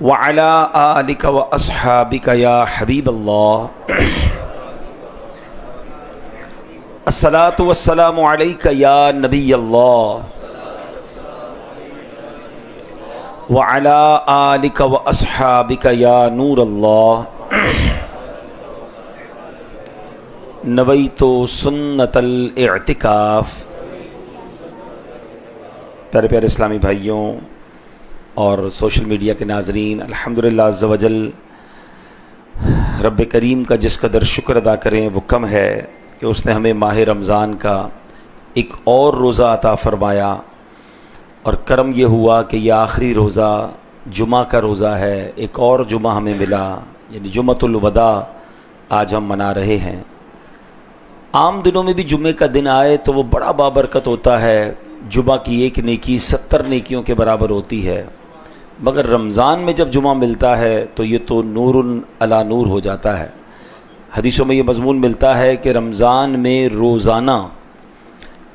وعلى آلك وأصحابك يا حبيب الله الصلاة والسلام عليك يا نبي الله وعلى آلك وأصحابك يا نور الله نويت سنة الاعتکاف۔ پیارے پیارے اسلامی بھائیوں اور سوشل میڈیا کے ناظرین، الحمدللہ عز و جل رب کریم کا جس قدر شکر ادا کریں وہ کم ہے کہ اس نے ہمیں ماہ رمضان کا ایک اور روزہ عطا فرمایا، اور کرم یہ ہوا کہ یہ آخری روزہ جمعہ کا روزہ ہے۔ ایک اور جمعہ ہمیں ملا، یعنی جمعۃ الوداع آج ہم منا رہے ہیں۔ عام دنوں میں بھی جمعے کا دن آئے تو وہ بڑا بابرکت ہوتا ہے، جمعہ کی ایک نیکی 70 نیکیوں کے برابر ہوتی ہے، مگر رمضان میں جب جمعہ ملتا ہے تو یہ تو نور علی نور ہو جاتا ہے۔ حدیثوں میں یہ مضمون ملتا ہے کہ رمضان میں روزانہ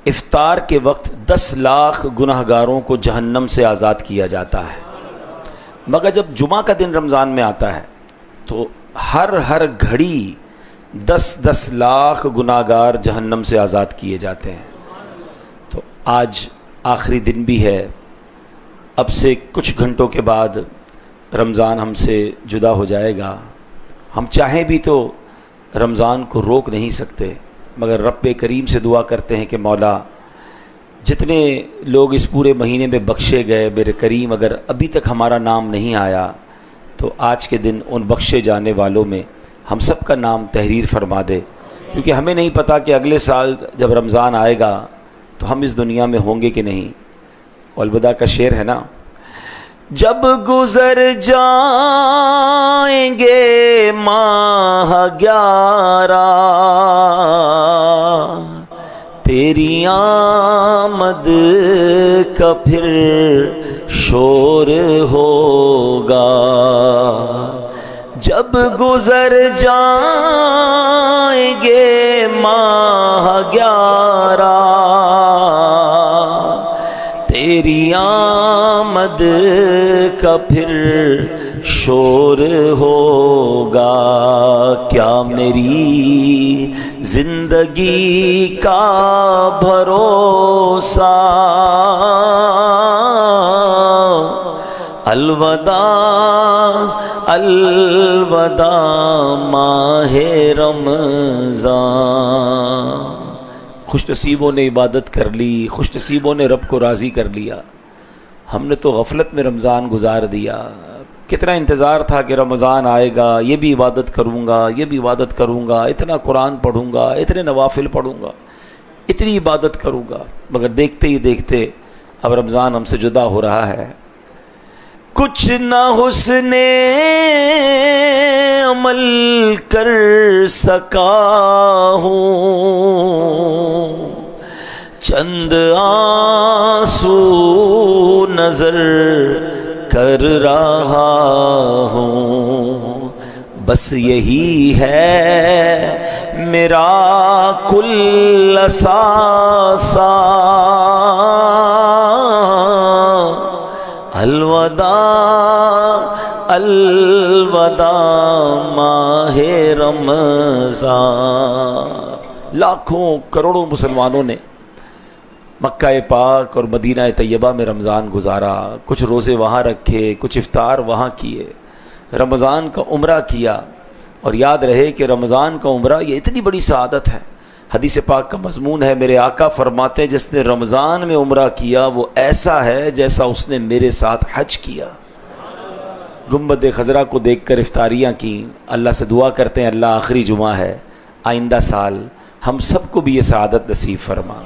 افطار کے وقت 10 لاکھ گناہ گاروں کو جہنم سے آزاد کیا جاتا ہے، مگر جب جمعہ کا دن رمضان میں آتا ہے تو ہر گھڑی 10 لاکھ گناہ گار جہنم سے آزاد کیے جاتے ہیں۔ تو آج آخری دن بھی ہے، اب سے کچھ گھنٹوں کے بعد رمضان ہم سے جدا ہو جائے گا۔ ہم چاہیں بھی تو رمضان کو روک نہیں سکتے، مگر رب کریم سے دعا کرتے ہیں کہ مولا جتنے لوگ اس پورے مہینے میں بخشے گئے، میرے کریم اگر ابھی تک ہمارا نام نہیں آیا تو آج کے دن ان بخشے جانے والوں میں ہم سب کا نام تحریر فرما دے، کیونکہ ہمیں نہیں پتہ کہ اگلے سال جب رمضان آئے گا تو ہم اس دنیا میں ہوں گے کہ نہیں۔ الوداع کا شعر ہے نا، جب گزر جائیں گے ماہ 11 تیری آمد کا پھر شور ہوگا، جب گزر جائیں گے ماہ 11 تیری آمد کا پھر شور ہوگا، کیا میری زندگی کا بھروسہ الوداع الوداع ماہ رمضان۔ خوش نصیبوں نے عبادت کر لی، خوش نصیبوں نے رب کو راضی کر لیا، ہم نے تو غفلت میں رمضان گزار دیا۔ کتنا انتظار تھا کہ رمضان آئے گا، یہ بھی عبادت کروں گا، یہ بھی عبادت کروں گا، اتنا قرآن پڑھوں گا، اتنے نوافل پڑھوں گا، اتنی عبادت کروں گا، مگر دیکھتے ہی دیکھتے اب رمضان ہم سے جدا ہو رہا ہے۔ کچھ نہ حسن عمل کر سکا ہوں، چند آنسو نظر کر رہا ہوں، بس یہی ہے میرا کل اثاثہ الوداع الوداع ماہ رمضان۔ لاکھوں کروڑوں مسلمانوں نے مکہ پاک اور مدینہ طیبہ میں رمضان گزارا، کچھ روزے وہاں رکھے، کچھ افطار وہاں کیے، رمضان کا عمرہ کیا، اور یاد رہے کہ رمضان کا عمرہ یہ اتنی بڑی سعادت ہے۔ حدیث پاک کا مضمون ہے، میرے آقا فرماتے ہیں جس نے رمضان میں عمرہ کیا وہ ایسا ہے جیسا اس نے میرے ساتھ حج کیا۔ گنبد خضرا کو دیکھ کر افطاریاں کی، اللہ سے دعا کرتے ہیں اللہ آخری جمعہ ہے، آئندہ سال ہم سب کو بھی یہ سعادت نصیب فرما۔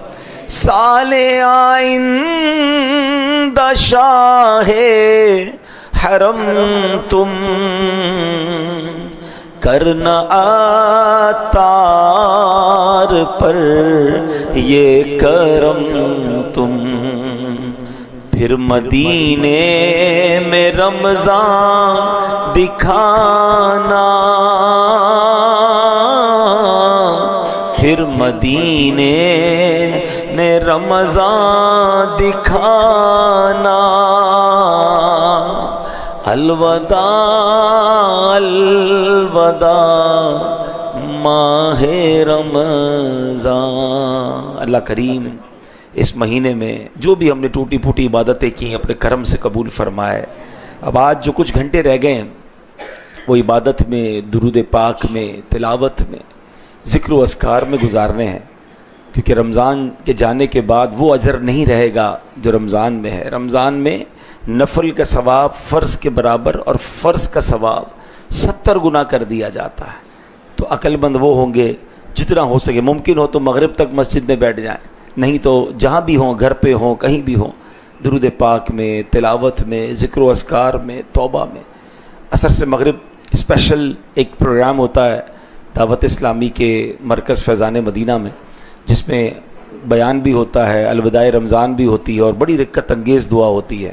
سال آئندہ شاہ حرم تم کرنا عطار پر یہ کرم تم، پھر مدینے میں رمضان دکھانا، پھر مدینے میں رمضان دکھانا، الوداع الوداع ماہ رمضان۔ اللہ کریم اس مہینے میں جو بھی ہم نے ٹوٹی پھوٹی عبادتیں کی اپنے کرم سے قبول فرمائے۔ اب آج جو کچھ گھنٹے رہ گئے ہیں وہ عبادت میں، درود پاک میں، تلاوت میں، ذکر و اذکار میں گزارنے ہیں، کیونکہ رمضان کے جانے کے بعد وہ اجر نہیں رہے گا جو رمضان میں ہے۔ رمضان میں نفل کا ثواب فرض کے برابر اور فرض کا ثواب 70 گنا کر دیا جاتا ہے۔ تو عقل مند وہ ہوں گے جتنا ہو سکے، ممکن ہو تو مغرب تک مسجد میں بیٹھ جائیں، نہیں تو جہاں بھی ہوں، گھر پہ ہوں، کہیں بھی ہوں، درود پاک میں، تلاوت میں، ذکر و اذکار میں، توبہ میں۔ عصر سے مغرب اسپیشل ایک پروگرام ہوتا ہے دعوت اسلامی کے مرکز فیضان مدینہ میں، جس میں بیان بھی ہوتا ہے، الوداع رمضان بھی ہوتی ہے اور بڑی رکت انگیز دعا ہوتی ہے۔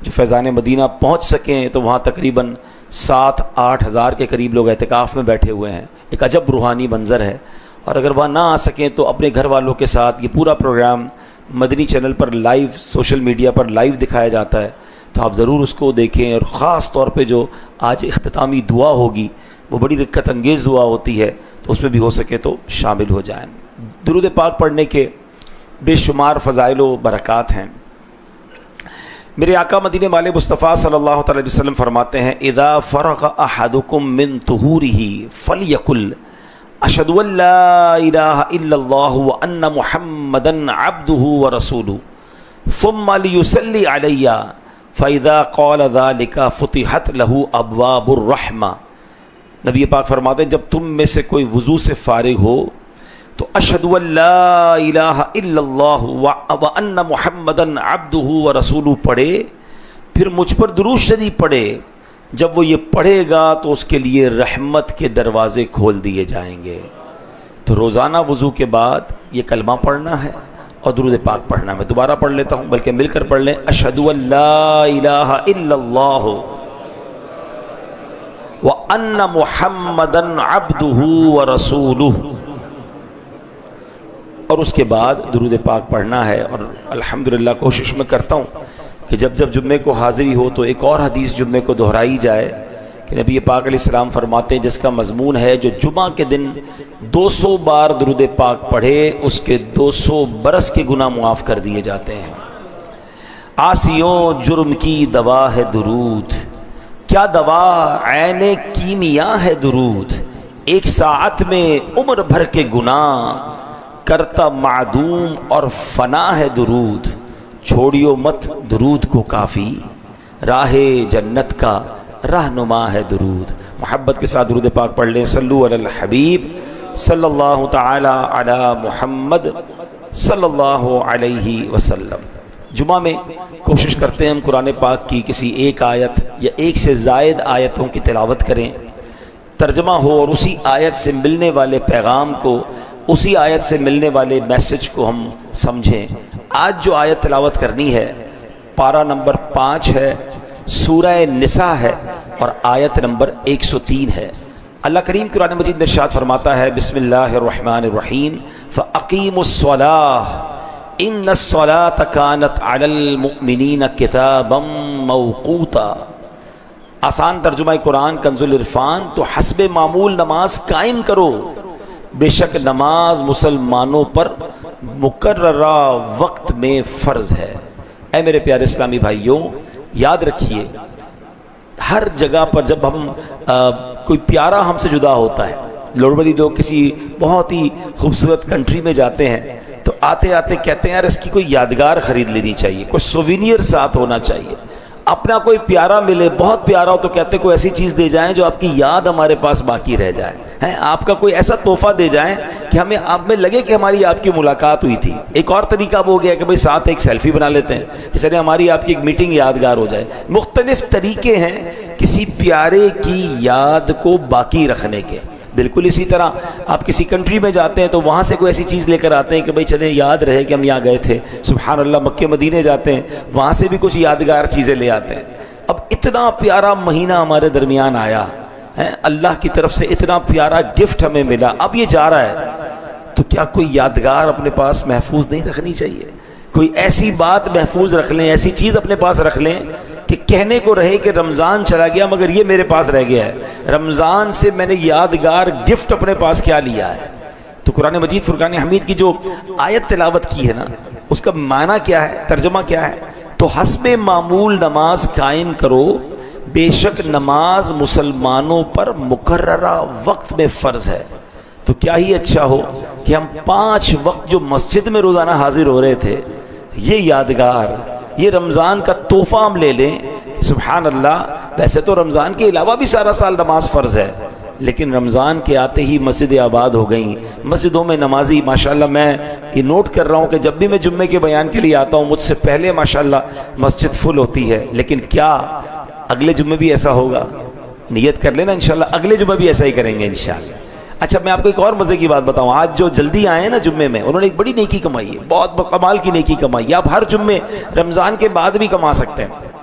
جو فیضان مدینہ پہنچ سکیں تو وہاں تقریباً 7-8 ہزار کے قریب لوگ اعتکاف میں بیٹھے ہوئے ہیں، ایک عجب روحانی منظر ہے۔ اور اگر وہاں نہ آ سکیں تو اپنے گھر والوں کے ساتھ یہ پورا پروگرام مدنی چینل پر لائیو، سوشل میڈیا پر لائیو دکھایا جاتا ہے، تو آپ ضرور اس کو دیکھیں۔ اور خاص طور پہ جو آج اختتامی دعا ہوگی وہ بڑی رکت انگیز دعا ہوتی ہے، تو اس میں بھی ہو سکے تو شامل ہو جائیں۔ درود پاک پڑھنے کے بے شمار فضائل و برکات ہیں۔ میرے آقا مدینے والے مصطفیٰ صلی اللہ تعالی علیہ وسلم فرماتے ہیں اذا فرغ احدکم من طہورہ فلیقل اشہد ان لا الہ الا اللہ وان محمدا عبدہ ورسولہ ثم لیصلی علی فاذا قال ذلک فتحت لہ ابواب الرحمہ۔ نبی پاک فرماتے ہیں جب تم میں سے کوئی وضو سے فارغ ہو تو اشہد ان لا الہ الا اللہ وان محمدا عبدہ ورسولہ پڑھے، پھر مجھ پر درود شریف پڑھے۔ جب وہ یہ پڑھے گا تو اس کے لیے رحمت کے دروازے کھول دیے جائیں گے۔ تو روزانہ وضو کے بعد یہ کلمہ پڑھنا ہے اور درود پاک پڑھنا ہے۔ میں دوبارہ پڑھ لیتا ہوں، بلکہ مل کر پڑھ لیں۔ اشہد ان لا الہ الا اللہ وان محمدا عبدہ ورسولہ، اور اس کے بعد درود پاک پڑھنا ہے۔ اور الحمدللہ کوشش میں کرتا ہوں کہ جب جب جمعے کو حاضری ہو تو ایک اور حدیث جمعے کو دہرائی جائے کہ نبی پاک علیہ السلام فرماتے ہیں جس کا مضمون ہے جو جمعہ کے دن 200 بار درود پاک پڑھے اس کے 200 برس کے گناہ معاف کر دیے جاتے ہیں۔ عاصیوں جرم کی دوا ہے درود، کیا دوا عین کیمیا ہے درود، ایک ساعت میں عمر بھر کے گناہ کرتا معدوم اور فنا ہے درود، چھوڑیو مت درود کو کافی، راہ جنت کا رہنما ہے درود۔ محبت کے ساتھ درود پاک پڑھ لیں۔ صلو علی الحبیب صلی اللہ تعالی علی محمد صلی اللہ علیہ وسلم۔ جمعہ میں کوشش کرتے ہیں ہم قرآن پاک کی کسی ایک آیت یا ایک سے زائد آیتوں کی تلاوت کریں، ترجمہ ہو اور اسی آیت سے ملنے والے پیغام کو، اسی آیت سے ملنے والے میسج کو ہم سمجھیں۔ آج جو آیت تلاوت کرنی ہے پارہ نمبر 5 ہے، سورہ نساء ہے اور آیت نمبر 103 ہے۔ اللہ کریم قرآن مجید میں ارشاد فرماتا ہے بسم اللہ الرحمن الرحیم فَأَقِيمُوا الصَّلَاةَ إِنَّ الصَّلَاةَ كَانَتْ عَلَى الْمُؤْمِنِينَ كِتَابًا مَوْقُوتًا۔ آسان ترجمہ قرآن کنز العرفان، تو حسب معمول نماز قائم کرو، بے شک نماز مسلمانوں پر مقررہ وقت میں فرض ہے۔ اے میرے پیارے اسلامی بھائیوں، یاد رکھیے ہر جگہ پر جب ہم کوئی پیارا ہم سے جدا ہوتا ہے، نارملی لوگ کسی بہت ہی خوبصورت کنٹری میں جاتے ہیں تو آتے آتے کہتے ہیں یار اس کی کوئی یادگار خرید لینی چاہیے، کوئی سووینئر ساتھ ہونا چاہیے۔ اپنا کوئی پیارا ملے، بہت پیارا ہو تو کہتے کوئی ایسی چیز دے جائیں جو آپ کی یاد ہمارے پاس باقی رہ جائے، آپ کا کوئی ایسا تحفہ دے جائیں کہ ہمیں آپ میں لگے کہ ہماری آپ کی ملاقات ہوئی تھی۔ ایک اور طریقہ وہ ہو گیا کہ بھئی ساتھ ایک سیلفی بنا لیتے ہیں کہ چلے ہماری آپ کی ایک میٹنگ یادگار ہو جائے۔ مختلف طریقے ہیں کسی پیارے کی یاد کو باقی رکھنے کے۔ بالکل اسی طرح آپ کسی کنٹری میں جاتے ہیں تو وہاں سے کوئی ایسی چیز لے کر آتے ہیں کہ بھئی چلیں یاد رہے کہ ہم یہاں گئے تھے۔ سبحان اللہ، مکے مدینے جاتے ہیں وہاں سے بھی کچھ یادگار چیزیں لے آتے ہیں۔ اب اتنا پیارا مہینہ ہمارے درمیان آیا ہے، اللہ کی طرف سے اتنا پیارا گفٹ ہمیں ملا، اب یہ جا رہا ہے تو کیا کوئی یادگار اپنے پاس محفوظ نہیں رکھنی چاہیے؟ کوئی ایسی بات محفوظ رکھ لیں، ایسی چیز اپنے پاس رکھ لیں کہ کہ کہنے کو رہے کہ رمضان چلا گیا مگر یہ میرے پاس رہ گیا ہے، رمضان سے میں نے یادگار گفٹ اپنے پاس کیا لیا ہے۔ تو قرآن مجید فرقان حمید کی جو آیت تلاوت کی ہے نا، اس کا معنی کیا ہے، ترجمہ کیا ہے؟ تو حسب معمول نماز قائم کرو، بے شک نماز مسلمانوں پر مقررہ وقت میں فرض ہے۔ تو کیا ہی اچھا ہو کہ ہم 5 وقت جو مسجد میں روزانہ حاضر ہو رہے تھے، یہ یادگار، یہ رمضان کا تحفہ ہم لے لیں کہ سبحان اللہ، ویسے تو رمضان کے علاوہ بھی سارا سال نماز فرض ہے، لیکن رمضان کے آتے ہی مسجدیں آباد ہو گئیں، مسجدوں میں نمازی ماشاءاللہ، میں یہ نوٹ کر رہا ہوں کہ جب بھی میں جمعے کے بیان کے لیے آتا ہوں مجھ سے پہلے ماشاءاللہ مسجد فل ہوتی ہے۔ لیکن کیا اگلے جمعے بھی ایسا ہوگا؟ نیت کر لینا انشاءاللہ اگلے جمعے بھی ایسا ہی کریں گے انشاءاللہ۔ اچھا میں آپ کو ایک اور مزے کی بات بتاؤں، آج جو جلدی آئے ہیں نا جمعے میں، انہوں نے ایک بڑی نیکی کمائی ہے، بہت کمال کی نیکی کمائی ہے، آپ ہر جمعے رمضان کے بعد بھی کما سکتے ہیں۔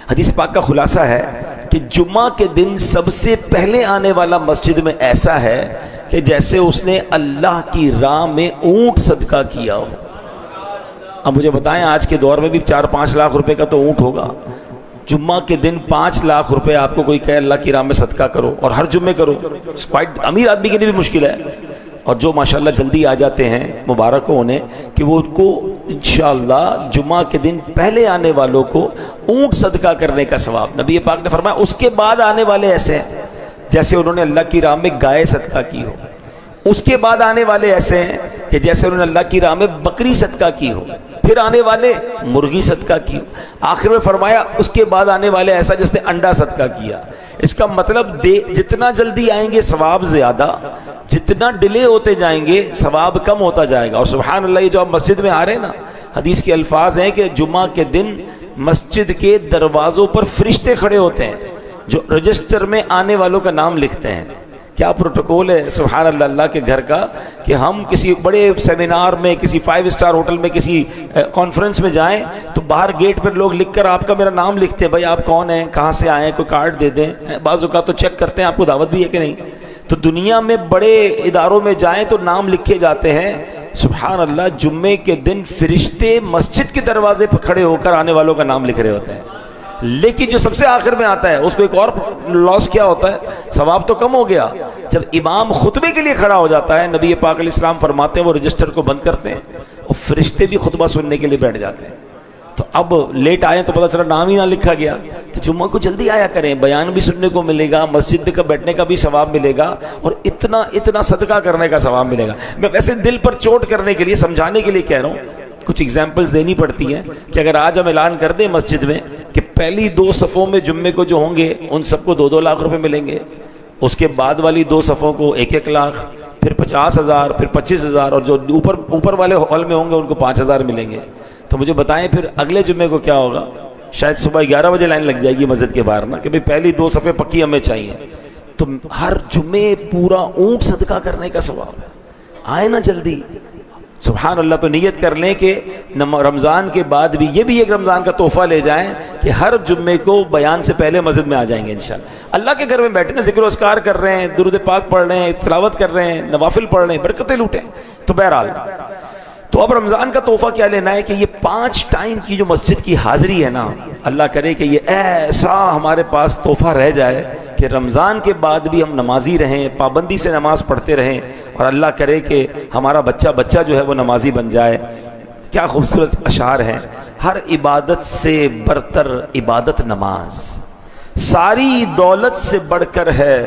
حدیث پاک کا خلاصہ ہے کہ جمعہ کے دن سب سے پہلے آنے والا مسجد میں ایسا ہے کہ جیسے اس نے اللہ کی راہ میں اونٹ صدقہ کیا ہو۔ اب مجھے بتائیں آج کے دور میں بھی 4-5 لاکھ روپے کا تو اونٹ ہوگا، جمعہ کے دن 5 لاکھ روپے آپ کو کوئی کہے اللہ کی راہ میں صدقہ کرو اور ہر جمعے کرو، امیر آدمی کے لیے بھی مشکل ہے۔ اور جو ماشاءاللہ جلدی آ جاتے ہیں مبارک ہو انہیں کہ وہ ان کو انشاءاللہ جمعہ کے دن پہلے آنے والوں کو اونٹ صدقہ کرنے کا ثواب، نبی پاک نے فرمایا اس کے بعد آنے والے ایسے ہیں جیسے انہوں نے اللہ کی راہ میں گائے صدقہ کی ہو، اس کے بعد آنے والے ایسے ہیں کہ جیسے انہوں نے اللہ کی راہ میں بکری صدقہ کی ہو، پھر آنے والے مرغی صدقہ کی ہو، آخر میں فرمایا اس کے بعد آنے والے ایسا جس نے انڈا صدقہ کیا۔ اس کا مطلب جتنا جلدی آئیں گے ثواب زیادہ، جتنا ڈیلے ہوتے جائیں گے ثواب کم ہوتا جائے گا۔ اور سبحان اللہ، یہ جو آپ مسجد میں آ رہے ہیں نا، حدیث کے الفاظ ہیں کہ جمعہ کے دن مسجد کے دروازوں پر فرشتے کھڑے ہوتے ہیں جو رجسٹر میں آنے والوں کا نام لکھتے ہیں۔ کیا پروٹوکول ہے سبحان اللہ اللہ کے گھر کا کہ ہم کسی بڑے سیمینار میں، کسی 5 اسٹار ہوٹل میں، کسی کانفرنس میں جائیں تو باہر گیٹ پر لوگ لکھ کر آپ کا میرا نام لکھتے ہیں، بھائی آپ کون ہیں، کہاں سے آئے ہیں، کوئی کارڈ دے دیں، بعض اوقات تو چیک کرتے ہیں آپ کو دعوت بھی ہے کہ نہیں۔ تو دنیا میں بڑے اداروں میں جائیں تو نام لکھے جاتے ہیں، سبحان اللہ جمعے کے دن فرشتے مسجد کے دروازے پر کھڑے ہو کر آنے والوں کا نام لکھ رہے ہوتے ہیں۔ لیکن جو سب سے آخر میں آتا ہے اس کو ایک اور لاس کیا ہوتا ہے، ثواب تو کم ہو گیا، جب امام خطبے کے لیے کھڑا ہو جاتا ہے نبی پاک علیہ السلام فرماتے ہیں وہ رجسٹر کو بند کرتے ہیں اور فرشتے بھی خطبہ سننے کے لیے بیٹھ جاتے ہیں۔ تو اب لیٹ آئے تو پتہ چلا نام ہی نہ لکھا گیا، تو جمعہ کو جلدی آیا کریں، بیان بھی سننے کو ملے گا، مسجد میں بیٹھنے کا بھی ثواب ملے گا اور اتنا صدقہ کرنے کا ثواب ملے گا۔ میں ویسے دل پر چوٹ کرنے کے لیے، سمجھانے کے لیے کہہ رہا ہوں، کچھ ایگزامپلز دینی پڑتی ہیں کہ اگر آج ہم اعلان کر دیں مسجد میں کہ پہلی 2 صفوں میں جمعے کو جو ہوں گے ان سب کو 2-2 لاکھ روپے ملیں گے، اس کے بعد والی 2 صفوں کو 1-1 لاکھ، پھر 50,000، پھر 25,000، اور جو اوپر والے ہال میں ہوں گے ان کو 5,000 ملیں گے، تو مجھے بتائیں پھر اگلے جمعے کو کیا ہوگا؟ شاید صبح 11 بجے لائن لگ جائے گی مسجد کے باہر نا کہ بھئی پہلی 2 صفیں پکی ہمیں چاہیے۔ تو ہر جمعے پورا اونٹ صدقہ کرنے کا ثواب ہے، آئے نا جلدی سبحان اللہ۔ تو نیت کر لیں کہ رمضان کے بعد بھی یہ بھی ایک رمضان کا تحفہ لے جائیں کہ ہر جمعے کو بیان سے پہلے مسجد میں آ جائیں گے انشاءاللہ۔ اللہ کے گھر میں بیٹھے نا، ذکر و اذکار کر رہے ہیں، درود پاک پڑھ رہے ہیں، تلاوت کر رہے ہیں، نوافل پڑھ رہے ہیں، برکتیں لوٹیں۔ تو بہرحال تو اب رمضان کا تحفہ کیا لینا ہے کہ یہ 5 ٹائم کی جو مسجد کی حاضری ہے نا، اللہ کرے کہ یہ ایسا ہمارے پاس تحفہ رہ جائے کہ رمضان کے بعد بھی ہم نمازی رہیں، پابندی سے نماز پڑھتے رہیں، اور اللہ کرے کہ ہمارا بچہ جو ہے وہ نمازی بن جائے۔ کیا خوبصورت اشعار ہیں، ہر عبادت سے برتر عبادت نماز، ساری دولت سے بڑھ کر ہے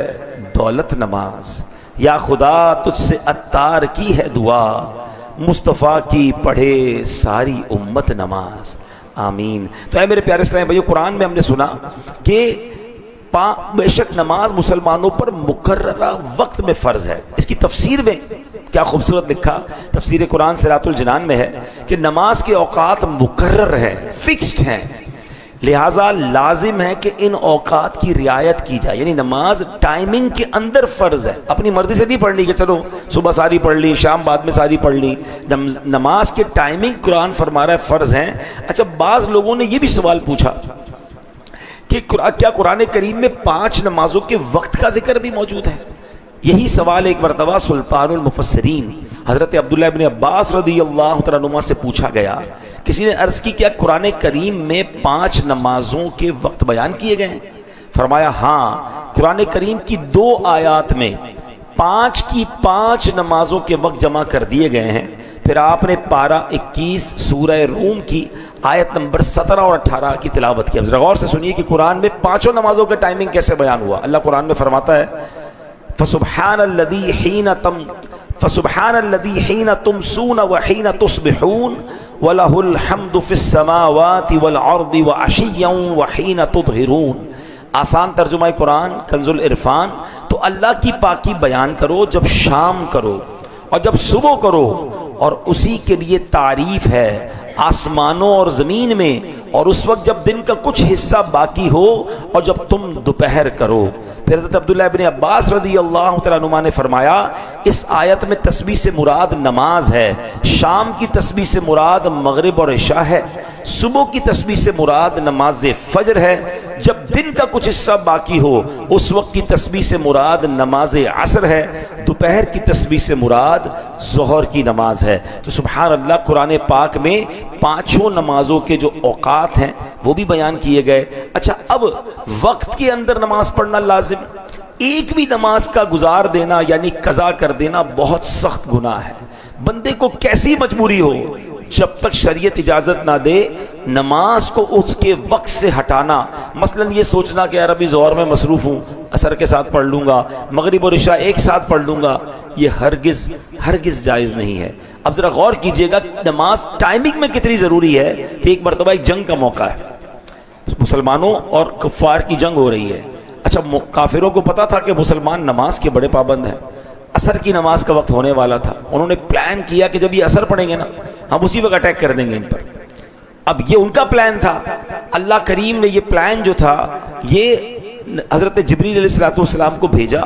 دولت نماز، یا خدا تجھ سے عطار کی ہے دعا، مصطفیٰ کی پڑھے ساری امت نماز، آمین۔ تو اے میرے پیارے اسلامی بھائیو، قرآن میں ہم نے سنا کہ بے شک نماز مسلمانوں پر مقررہ وقت میں فرض ہے۔ اس کی تفسیر میں کیا خوبصورت لکھا، تفسیر قرآن سراۃ الجنان میں ہے کہ نماز کے اوقات مقرر ہیں، فکسڈ ہیں، لہٰذا لازم ہے کہ ان اوقات کی رعایت کی جائے، یعنی نماز ٹائمنگ کے اندر فرض ہے، اپنی مرضی سے نہیں پڑھنی کہ چلو صبح ساری پڑھ لی، شام بعد میں ساری پڑھ لی۔ نماز کے ٹائمنگ قرآن فرما رہا ہے فرض ہیں۔ اچھا، بعض لوگوں نے یہ بھی سوال پوچھا کہ کیا قرآن کریم میں 5 نمازوں کے وقت کا ذکر بھی موجود ہے؟ یہی سوال ایک مرتبہ سلطان المفسرین حضرت عبداللہ ابن عباس رضی اللہ تعالیٰ عنہما سے پوچھا گیا کسی نے عرض کی کیا قرآن کریم میں 5 نمازوں کے وقت بیان کیے گئے ہیں؟ فرمایا ہاں، قرآن کریم کی 2 آیات میں 5 کی 5 نمازوں کے وقت جمع کر دیے گئے ہیں۔ پھر آپ نے پارہ 21 سورہ روم کی آیت نمبر 17 اور 18 کی تلاوت کی۔ اب ذرا غور سے سنیے کہ قرآن میں 5 نمازوں کا ٹائمنگ کیسے بیان ہوا۔ اللہ قرآن میں فرماتا ہے فسبحان الذی حین تمسون وحین تصبحون وَلَهُ الْحَمْدُ فِي السَّمَاوَاتِ وَالْأَرْضِ وَعَشِيًّا وَحِينَ تُظْهِرُونَ۔ آسان ترجمہ قرآن کنز العرفان، تو اللہ کی پاکی بیان کرو جب شام کرو اور جب صبح کرو، اور اسی کے لیے تعریف ہے آسمانوں اور زمین میں، اور اس وقت جب دن کا کچھ حصہ باقی ہو اور جب تم دوپہر کرو۔ پھر حضرت عبداللہ ابن عباس رضی اللہ تعالیٰ عنہما نے فرمایا اس آیت میں تسبیح سے مراد نماز ہے، شام کی تسبیح سے مراد مغرب اور عشاء ہے، صبح کی تسبیح سے مراد نماز فجر ہے، جب دن کا کچھ حصہ باقی ہو اس وقت کی تسبیح سے مراد نماز عصر ہے، دوپہر کی تسبیح سے مراد ظہر کی نماز ہے۔ تو سبحان اللہ، قرآن پاک میں 5 نمازوں کے جو اوقات ہیں وہ بھی بیان کیے گئے۔ اچھا، اب وقت کے اندر نماز پڑھنا لازم، ایک بھی نماز کا گزار دینا یعنی قضا کر دینا بہت سخت گناہ ہے۔ بندے کو کیسی مجبوری ہو، جب تک شریعت اجازت نہ دے نماز کو اس کے وقت سے ہٹانا، مثلا یہ سوچنا کہ یار ابھی ظہر میں مصروف ہوں، عصر کے ساتھ پڑھ لوں گا، مغرب اور عشاء ایک ساتھ پڑھ لوں گا، یہ ہرگز جائز نہیں ہے۔ اب ذرا غور کیجئے گا نماز ٹائمنگ میں کتنی ضروری ہے کہ ایک مرتبہ ایک جنگ کا موقع ہے، مسلمانوں اور کفار کی جنگ ہو رہی ہے۔ اچھا، کافروں کو پتا تھا کہ مسلمان نماز کے بڑے پابند ہیں، عصر کی نماز کا وقت ہونے والا تھا، انہوں نے پلان کیا کہ جب یہ عصر پڑھیں گے نا ہم اسی وقت اٹیک کر دیں گے ان پر۔ اب یہ ان کا پلان تھا، اللہ کریم نے یہ پلان جو تھا یہ حضرت جبریل علیہ السلام کو بھیجا،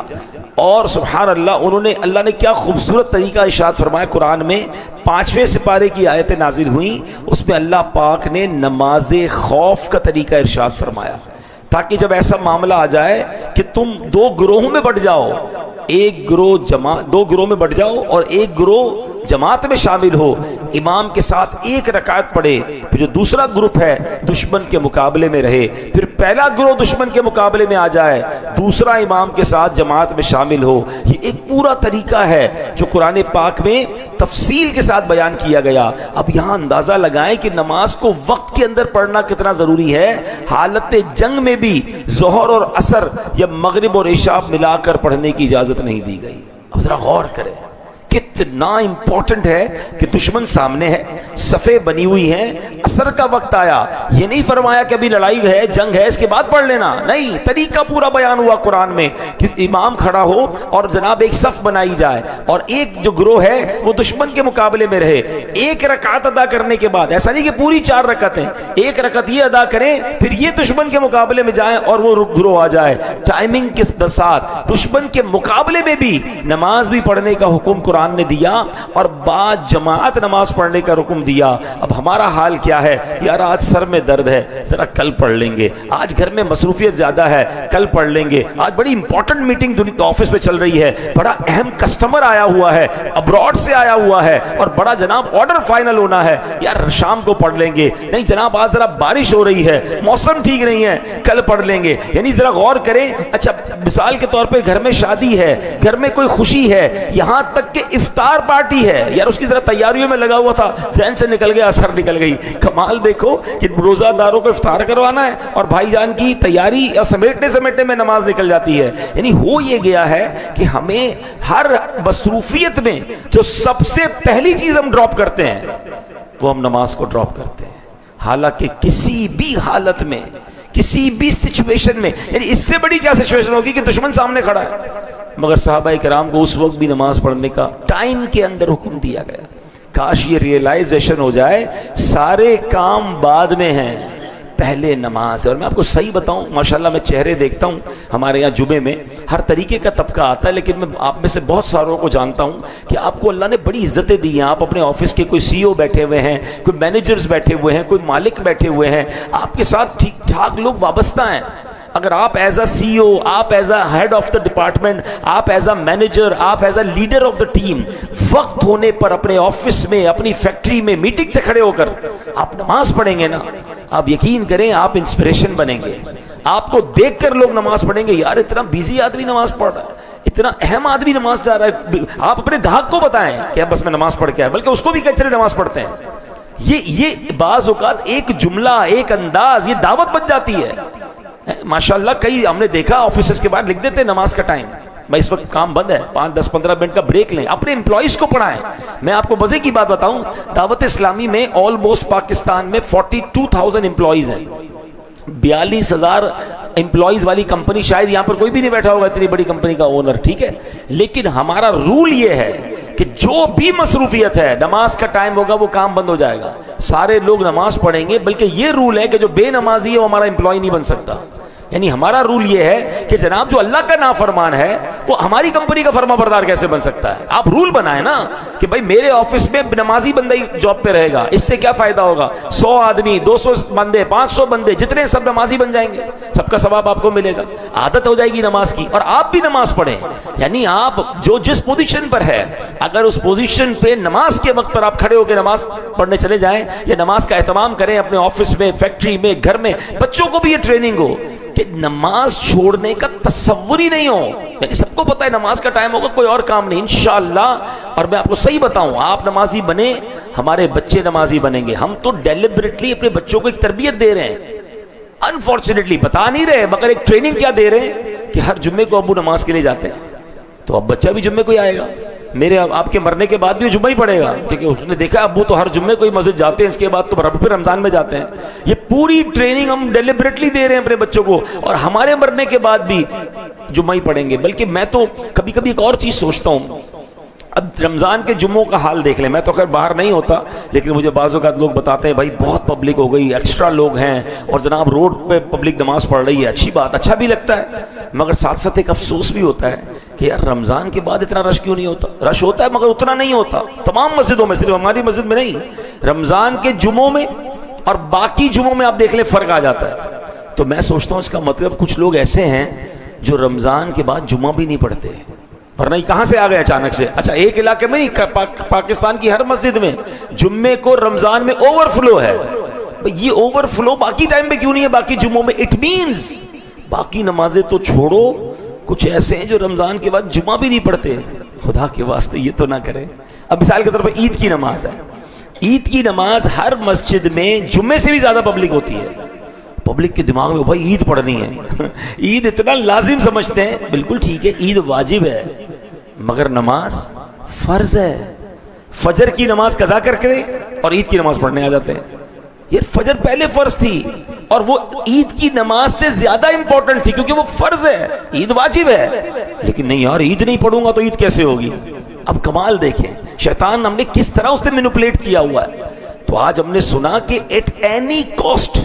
اور سبحان اللہ اللہ نے کیا خوبصورت طریقہ ارشاد فرمایا قرآن میں، 5ویں سپارے کی آیتیں نازل ہوئیں، اس میں اللہ پاک نے نماز خوف کا طریقہ ارشاد فرمایا، تاکہ جب ایسا معاملہ آ جائے کہ تم 2 گروہوں میں بٹ جاؤ، دو گروہ میں بٹ جاؤ اور ایک گروہ جماعت میں شامل ہو، امام کے ساتھ 1 رکعت پڑھے، پھر جو دوسرا گروپ ہے دشمن کے مقابلے میں رہے، پھر پہلا گروہ دشمن کے مقابلے میں آ جائے، دوسرا امام کے ساتھ جماعت میں شامل ہو۔ یہ ایک پورا طریقہ ہے جو قرآن پاک میں تفصیل کے ساتھ بیان کیا گیا۔ اب یہاں اندازہ لگائیں کہ نماز کو وقت کے اندر پڑھنا کتنا ضروری ہے۔ حالت جنگ میں بھی ظہر اور عصر یا مغرب اور عشاء ملا کر پڑھنے کی اجازت نہیں دی گئی۔ اب ذرا غور کریں کتنا امپورٹنٹ ہے کہ دشمن سامنے ہے، صفیں بنی ہوئی ہیں، عصر کا وقت آیا، یہ نہیں فرمایا کہ ابھی لڑائی ہے، جنگ ہے، اس کے بعد پڑھ لینا، نہیں، طریقہ پورا بیان ہوا قرآن میں کہ امام کھڑا ہو اور جناب ایک صف بنائی جائے، اور ایک جو گروہ ہے وہ دشمن کے مقابلے میں رہے، 1 رکعت ادا کرنے کے بعد، ایسا نہیں کہ پوری 4 رکعتیں، 1 رکعت یہ ادا کریں پھر یہ دشمن کے مقابلے میں جائیں اور وہ گروہ آ جائے، ٹائمنگ کے ساتھ دشمن کے مقابلے میں بھی نماز بھی پڑھنے کا حکم قرآن نے دیا، اور بعد جماعت نماز پڑھنے کا حکم دیا۔ اب ہمارا حال کیا ہے، یار آج سر میں درد ہے، ذرا کل پڑھ لیں گے، آج گھر میں مصروفیت زیادہ ہے، کل پڑھ لیں گے، آج بڑی امپورٹنٹ میٹنگ آفس میں چل رہی ہے، بڑا اہم کسٹمر آیا ہوا ہے، ابراڈ سے آیا ہوا ہے، اور بڑا جناب آرڈر فائنل ہونا ہے، یار شام کو پڑھ لیں گے، نہیں جناب آج ذرا بارش ہو رہی ہے، موسم ٹھیک نہیں ہے، کل پڑھ لیں گے۔ یعنی ذرا غور کریں، اچھا مثال کے طور پہ گھر میں شادی ہے، گھر میں کوئی خوشی ہے، یہاں تک کہ افطار پارٹی ہے، یار اس کی ذرا تیاریوں میں لگا ہوا تھا، ذہن سے نکل گیا، اثر نکل گئی۔ کمال دیکھو کہ روزہ داروں کو افطار کروانا ہے اور بھائی جان کی تیاری اور سمیٹنے میں نماز نکل جاتی ہے۔ یعنی ہو یہ گیا ہے کہ ہمیں ہر مصروفیت میں جو سب سے پہلی چیز ہم ڈراپ کرتے ہیں وہ ہم نماز کو ڈراپ کرتے ہیں، حالانکہ کسی بھی حالت میں، کسی بھی سچویشن میں، یعنی اس سے بڑی کیا سچویشن ہوگی کہ دشمن سامنے کھڑا ہے، مگر صحابہ کرام کو اس وقت بھی نماز پڑھنے کا ٹائم کے اندر حکم دیا گیا۔ کاش یہ ریئلائزیشن ہو جائے سارے کام بعد میں ہیں، پہلے نماز ہے۔ اور میں آپ کو صحیح بتاؤں، ماشاءاللہ میں چہرے دیکھتا ہوں ہمارے یہاں جمعے میں ہر طریقے کا طبقہ آتا ہے، لیکن میں آپ میں سے بہت ساروں کو جانتا ہوں کہ آپ کو اللہ نے بڑی عزتیں دی ہیں، آپ اپنے آفس کے کوئی سی او بیٹھے ہوئے ہیں، کوئی مینیجرز بیٹھے ہوئے ہیں، کوئی مالک بیٹھے ہوئے ہیں، آپ کے ساتھ ٹھیک ٹھاک لوگ وابستہ ہیں۔ اگر آپ ایز اے سی او، آپ as a head of the department, آپ ایز اے مینیجر، آپ as a leader of the team, وقت ہونے پر اپنے آفس میں، اپنی فیکٹری میں میٹنگ سے کھڑے ہو کر آپ نماز پڑھیں گے نا، آپ یقین کریں آپ انسپریشن بنیں گے. آپ کو دیکھ کر لوگ نماز پڑھیں گے، یار اتنا بیزی آدمی نماز پڑھ رہا ہے، اتنا اہم آدمی نماز جا رہا ہے. آپ اپنے گاہک کو بتائیں کہ بس میں نماز پڑھ کے آیا، بلکہ اس کو بھی کچرے نماز پڑھتے ہیں. یہ بعض اوقات ایک جملہ، ایک انداز، یہ دعوت بن جاتی ہے. ماشاءاللہ کئی ہم نے دیکھا آفیسز کے بعد لکھ دیتے نماز کا ٹائم، بھائی اس وقت کام بند ہے، 5-10-15 منٹ کا بریک لیں. اپنے امپلائیز کو پڑھائیں. میں آپ کو مزے کی بات بتاؤں، دعوت اسلامی میں آلموسٹ پاکستان میں 42,000 امپلائیز ہیں. 42,000 امپلائیز والی کمپنی، شاید یہاں پر کوئی بھی نہیں بیٹھا ہوگا اتنی بڑی کمپنی کا اونر، ٹھیک ہے. لیکن ہمارا رول یہ ہے کہ جو بھی مصروفیت ہے، نماز کا ٹائم ہوگا وہ کام بند ہو جائے گا، سارے لوگ نماز پڑھیں گے. بلکہ یہ رول ہے کہ جو بے نمازی ہے وہ ہمارا امپلائی نہیں بن سکتا. یعنی ہمارا رول یہ ہے کہ جناب جو اللہ کا نافرمان ہے وہ ہماری کمپنی کا فرما بردار کیسے بن سکتا ہے. آپ رول بنائیں نا کہ بھائی میرے آفس میں نمازی بندہ ہی جاب پہ رہے گا، اس سے کیا فائدہ ہوگا؟ 100 آدمی، 200 بندے، 500 بندے، جتنے سب نمازی بن جائیں گے، سب کا ثواب آپ کو ملے گا. عادت ہو جائے گی نماز کی، اور آپ بھی نماز پڑھیں. یعنی آپ جو جس پوزیشن پر ہے، اگر اس پوزیشن پہ نماز کے وقت پر آپ کھڑے ہو کے نماز پڑھنے چلے جائیں، یا نماز کا اہتمام کریں اپنے آفس میں، فیکٹری میں، گھر میں. بچوں کو بھی یہ ٹریننگ ہو کہ نماز چھوڑنے کا تصور ہی نہیں ہو. یعنی سب کو پتا ہے نماز کا ٹائم ہوگا، کوئی اور کام نہیں انشاءاللہ. اور میں آپ کو صحیح بتاؤں، آپ نمازی بنیں، ہمارے بچے نمازی بنیں گے. ہم تو ڈیلیبریٹلی اپنے بچوں کو ایک تربیت دے رہے ہیں، انفارچونیٹلی بتا نہیں رہے، مگر ایک ٹریننگ کیا دے رہے ہیں کہ ہر جمعے کو ابو نماز کے لیے جاتے ہیں، تو اب بچہ بھی جمعے کو ہی آئے گا. میرے آپ کے مرنے کے بعد بھی جمعہ ہی پڑے گا، کیونکہ اس نے دیکھا ابو تو ہر جمعے کو ہی مسجد جاتے ہیں، اس کے بعد تو پھر رمضان میں جاتے ہیں. یہ پوری ٹریننگ ہم ڈیلیبریٹلی دے رہے ہیں اپنے بچوں کو، اور ہمارے مرنے کے بعد بھی جمعہ ہی پڑھیں گے. بلکہ میں تو کبھی کبھی ایک اور چیز سوچتا ہوں، اب رمضان کے جمعوں کا حال دیکھ لیں. میں تو خیر باہر نہیں ہوتا، لیکن مجھے بعض اوقات لوگ بتاتے ہیں بھائی بہت پبلک ہو گئی، ایکسٹرا لوگ ہیں، اور جناب روڈ پہ پبلک نماز پڑھ رہی ہے. اچھی بات، اچھا بھی لگتا ہے، مگر ساتھ ساتھ ایک افسوس بھی ہوتا ہے کہ یار رمضان کے بعد اتنا رش کیوں نہیں ہوتا. رش ہوتا ہے مگر اتنا نہیں ہوتا. تمام مسجدوں میں، صرف ہماری مسجد میں نہیں، رمضان کے جمعوں میں اور باقی جمعوں میں آپ دیکھ لیں فرق آ جاتا ہے. تو میں سوچتا ہوں اس کا مطلب کچھ لوگ ایسے ہیں جو رمضان کے بعد جمعہ بھی نہیں پڑھتے، ورنہ یہ کہاں سے آ گئے اچانک سے. اچھا ایک علاقے میں نہیں، پاکستان کی ہر مسجد میں جمعے کو رمضان میں اوور فلو ہے. یہ اوور فلو باقی ٹائم میں کیوں نہیں ہے، باقی جمعوں میں؟ اٹ مینز باقی نمازیں تو چھوڑو، کچھ ایسے ہیں جو رمضان کے بعد جمعہ بھی نہیں پڑھتے. خدا کے واسطے یہ تو نہ کریں. اب مثال کے طور پر عید کی نماز ہے، عید کی نماز ہر مسجد میں جمعے سے بھی زیادہ پبلک ہوتی ہے. پبلک کے دماغ میں بھائی عید پڑھنی ہے، عید اتنا لازم سمجھتے ہیں. بالکل ٹھیک ہے، عید واجب ہے، مگر نماز فرض ہے. فجر کی نماز قضا کر کے اور عید کی نماز پڑھنے آ جاتے ہیں. یہ فجر پہلے فرض تھی، اور وہ عید کی نماز سے زیادہ امپورٹنٹ تھی کیونکہ وہ فرض ہے، عید واجب ہے. لیکن نہیں یار عید نہیں پڑھوں گا تو عید کیسے ہوگی. اب کمال دیکھیں شیطان ہم نے کس طرح اس نے مینوپولیٹ کیا ہوا ہے. تو آج ہم نے سنا کہ ایٹ اینی کاسٹ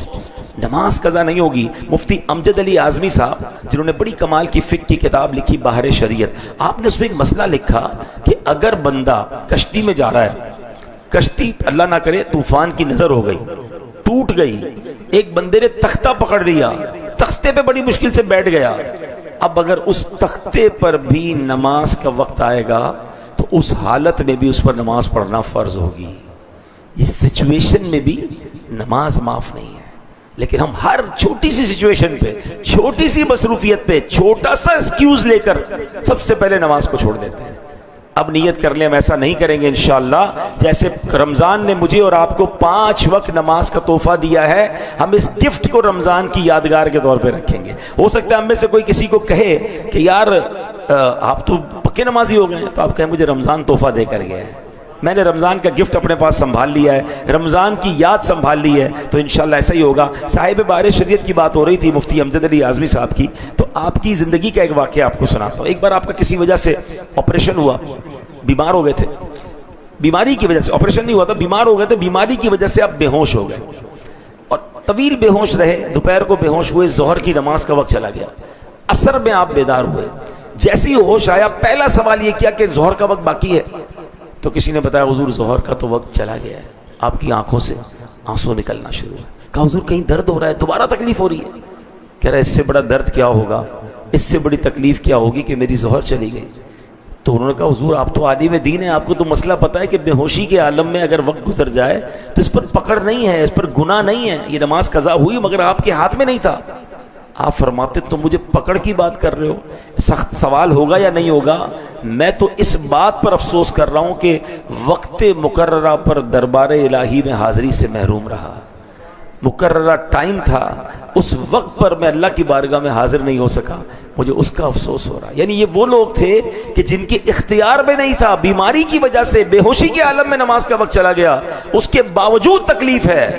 نماز قضا نہیں ہوگی. مفتی امجد علی اعظمی صاحب جنہوں نے بڑی کمال کی فقہ کی کتاب لکھی بحر شریعت، آپ نے اس میں ایک مسئلہ لکھا کہ اگر بندہ کشتی میں جا رہا ہے، کشتی اللہ نہ کرے طوفان کی نظر ہو گئی، ٹوٹ گئی، ایک بندے نے تختہ پکڑ لیا، تختے پہ بڑی مشکل سے بیٹھ گیا. اب اگر اس تختے پر بھی نماز کا وقت آئے گا تو اس حالت میں بھی اس پر نماز پڑھنا فرض ہوگی. اس سچویشن میں بھی نماز معاف نہیں ہے. لیکن ہم ہر چھوٹی سی سچویشن پہ، چھوٹی سی مصروفیت پہ چھوٹا سا ایکسکیوز لے کر سب سے پہلے نماز کو چھوڑ دیتے ہیں. اب نیت کر لیں ہم ایسا نہیں کریں گے انشاءاللہ. جیسے رمضان نے مجھے اور آپ کو 5 وقت نماز کا تحفہ دیا ہے، ہم اس گفٹ کو رمضان کی یادگار کے طور پہ رکھیں گے. ہو سکتا ہے ہم میں سے کوئی کسی کو کہے کہ یار آپ تو پکے نمازی ہو گئے ہیں، تو آپ کہیں مجھے رمضان تحفہ دے کر گیا ہے، میں نے رمضان کا گفٹ اپنے پاس سنبھال لیا ہے، رمضان کی یاد سنبھال لی ہے. تو انشاءاللہ ایسا ہی ہوگا. صاحب بحر شریعت کی بات ہو رہی تھی مفتی امجد علی اعظمی صاحب کی، تو آپ کی زندگی کا ایک واقعہ آپ کو سناتا ہوں. ایک بار آپ کا کسی وجہ سے آپریشن ہوا، بیمار ہو گئے تھے، بیماری کی وجہ سے، آپریشن نہیں ہوا تھا، بیمار ہو گئے تھے، بیماری کی وجہ سے آپ بے ہوش ہو گئے اور طویل بے ہوش رہے. دوپہر کو بے ہوش ہوئے، ظہر کی نماز کا وقت چلا گیا، عصر میں آپ بیدار ہوئے. جیسے ہی ہوش آیا پہلا سوال یہ کیا کہ ظہر کا وقت باقی ہے. تو کسی نے بتایا حضور ظہر کا تو وقت چلا گیا ہے. آپ کی آنکھوں سے آنسو نکلنا شروع ہوا. کہا حضور کہیں درد ہو رہا ہے، دوبارہ تکلیف ہو رہی ہے؟ کہہ رہا ہے اس سے بڑا درد کیا ہوگا، اس سے بڑی تکلیف کیا ہوگی کہ میری ظہر چلی گئی۔ تو انہوں نے کہا حضور آپ تو عالم دین ہیں، آپ کو تو مسئلہ پتہ ہے کہ بے ہوشی کے عالم میں اگر وقت گزر جائے تو اس پر پکڑ نہیں ہے، اس پر گناہ نہیں ہے، یہ نماز قضا ہوئی مگر آپ کے ہاتھ میں نہیں تھا۔ آپ فرماتے تم مجھے پکڑ کی بات کر رہے ہو، سخت سوال ہوگا یا نہیں ہوگا؟ میں تو اس بات پر افسوس کر رہا ہوں کہ وقت مقررہ پر دربار الہی میں حاضری سے محروم رہا۔ مقررہ ٹائم تھا، اس وقت پر میں اللہ کی بارگاہ میں حاضر نہیں ہو سکا، مجھے اس کا افسوس ہو رہا۔ یعنی یہ وہ لوگ تھے کہ جن کے اختیار میں نہیں تھا، بیماری کی وجہ سے بے ہوشی کے عالم میں نماز کا وقت چلا گیا، اس کے باوجود تکلیف ہے۔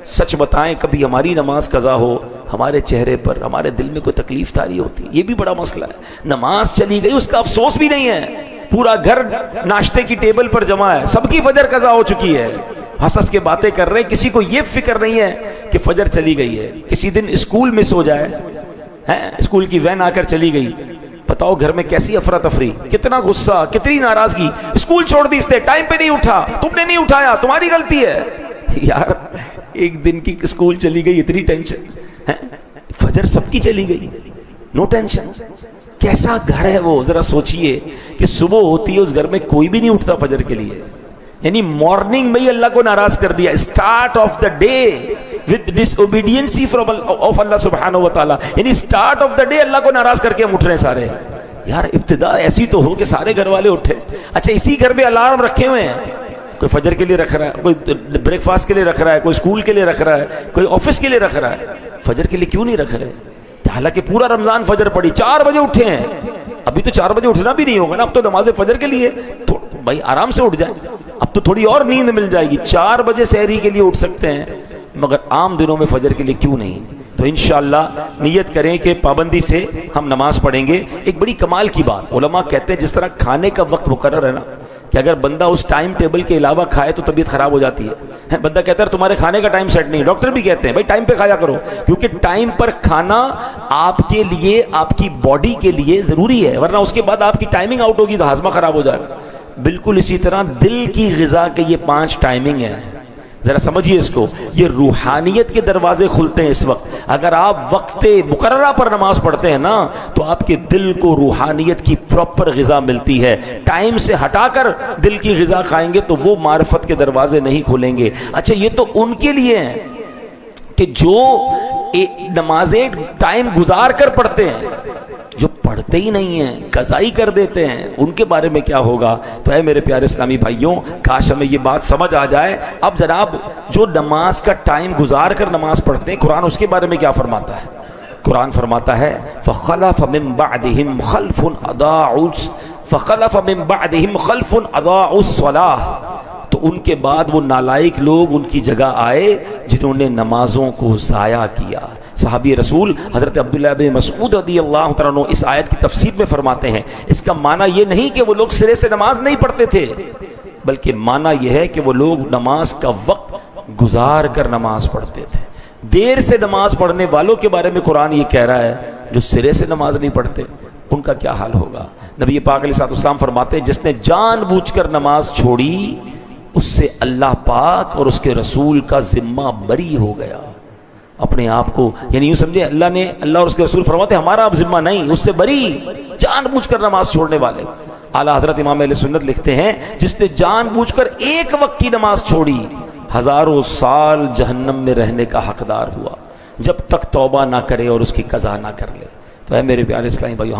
سچ بتائیں کبھی ہماری نماز قضا ہو، ہمارے چہرے پر ہمارے دل میں کوئی تکلیف طاری ہوتی ہے؟ یہ بھی بڑا مسئلہ ہے۔ نماز چلی گئی اس کا افسوس بھی نہیں ہے، پورا گھر ناشتے کی ٹیبل پر جمع ہے، سب کی فجر قضا ہو چکی ہے، ہنس ہنس کے باتیں کر رہے ہیں، کسی کو یہ فکر نہیں ہے کہ فجر چلی گئی ہے۔ کسی دن اسکول مس ہو جائے، اسکول کی وین آ کر چلی گئی، بتاؤ گھر میں کیسی افراتفری، کتنا غصہ، کتنی ناراضگی، اسکول چھوڑ دی اس نے، ٹائم پہ نہیں اٹھا، تم نے نہیں اٹھایا، تمہاری غلطی ہے۔ یار ایک دن کی اسکول چلی گئی، اتنی ٹینشن، فجر سب کی چلی گئی، نو ٹینشن۔ کیسا گھر ہے وہ، ذرا سوچئے کہ صبح ہوتی ہے اس گھر میں کوئی بھی نہیں اٹھتا فجر کے لیے، یعنی مارننگ میں ہی اللہ کو ناراض کر دیا، start of the day with disobedience of Allah subhanahu wa ta'ala، یعنی اسٹارٹ آف دا ڈے اللہ کو ناراض کر کے ہم اٹھ رہے ہیں سارے۔ یار ابتدا ایسی تو ہو کہ سارے گھر والے اٹھے۔ اچھا اسی گھر میں الارم رکھے ہوئے ہیں، کوئی فجر کے لیے رکھ رہا ہے، کوئی بریک فاسٹ کے لیے رکھ رہا ہے، کوئی اسکول کے لیے رکھ رہا ہے، کوئی آفس کے لیے رکھ رہا ہے، فجر کے لیے کیوں نہیں رکھ رہے؟ حالانکہ پورا رمضان فجر پڑی، 4 بجے اٹھے ہیں، ابھی تو 4 بجے اٹھنا بھی نہیں ہوگا نا، اب تو نماز فجر کے لیے بھائی آرام سے اٹھ جائیں، اب تو تھوڑی اور نیند مل جائے گی، 4 بجے سحری کے لیے اٹھ سکتے ہیں، مگر عام دنوں میں فجر کے لیے کیوں نہیں؟ تو انشاءاللہ نیت کریں کہ پابندی سے ہم نماز پڑھیں گے۔ ایک بڑی کمال کی بات، علماء کہتے ہیں جس طرح کھانے کا وقت مقرر ہے نا، کہ اگر بندہ اس ٹائم ٹیبل کے علاوہ کھائے تو طبیعت خراب ہو جاتی ہے۔ بندہ کہتا ہے تمہارے کھانے کا ٹائم سیٹ نہیں، ڈاکٹر بھی کہتے ہیں بھائی ٹائم پہ کھایا کرو، کیونکہ ٹائم پر کھانا آپ کے لیے، آپ کی باڈی کے لیے ضروری ہے، ورنہ اس کے بعد آپ کی ٹائمنگ آؤٹ ہوگی تو ہاضمہ خراب ہو جائے گا۔ بالکل اسی طرح دل کی غذا کے یہ 5 ٹائمنگ ہیں، ذرا سمجھیے اس کو، یہ روحانیت کے دروازے کھلتے ہیں اس وقت۔ اگر آپ وقت مقررہ پر نماز پڑھتے ہیں نا تو آپ کے دل کو روحانیت کی پراپر غذا ملتی ہے۔ ٹائم سے ہٹا کر دل کی غذا کھائیں گے تو وہ معرفت کے دروازے نہیں کھلیں گے۔ اچھا یہ تو ان کے لیے ہیں کہ جو نمازیں ٹائم گزار کر پڑھتے ہیں، جو پڑھتے ہی نہیں ہیں، قضائی کر دیتے ہیں، ان کے بارے میں کیا ہوگا؟ تو اے میرے پیارے اسلامی بھائیوں، کاش ہمیں یہ بات سمجھ آ جائے۔ اب جناب جو نماز کا ٹائم گزار کر نماز پڑھتے ہیں، قرآن اس کے بارے میں کیا فرماتا ہے؟ قرآن فرماتا ہے فَخَلَفَ مِن بَعْدِهِمْ خَلْفٌ أَضَاعُوا الصَّلَاةَ، تو ان کے بعد وہ نالائق لوگ ان کی جگہ آئے جنہوں نے نمازوں کو ضائع کیا۔ صحابی رسول حضرت عبداللہ بن مسعود رضی اللہ تعالیٰ عنہ اس آیت کی تفسیر میں فرماتے ہیں اس کا معنی یہ نہیں کہ وہ لوگ سرے سے نماز نہیں پڑھتے تھے، بلکہ معنی یہ ہے کہ وہ لوگ نماز کا وقت گزار کر نماز پڑھتے تھے۔ دیر سے نماز پڑھنے والوں کے بارے میں قرآن یہ کہہ رہا ہے جو سرے سے نماز نہیں پڑھتے ان کا کیا حال ہوگا۔ نبی پاک علیہ الصلوۃ والسلام فرماتے ہیں جس نے جان بوجھ کر نماز چھوڑی اس سے اللہ پاک اور اس کے رسول کا ذمہ بری ہو گیا۔ اپنے آپ کو یعنی یوں سمجھے اللہ اور اس کے رسول فرماتے ہیں ہمارا اب ذمہ نہیں، اس سے بری، جان بوجھ کر نماز چھوڑنے والے۔ اعلیٰ حضرت امام اہل سنت لکھتے ہیں جس نے جان بوجھ کر ایک وقت کی نماز چھوڑی 1000 سال جہنم میں رہنے کا حقدار ہوا جب تک توبہ نہ کرے اور اس کی قضا نہ کر لے۔ تو اے میرے پیارے اسلامی بھائیو،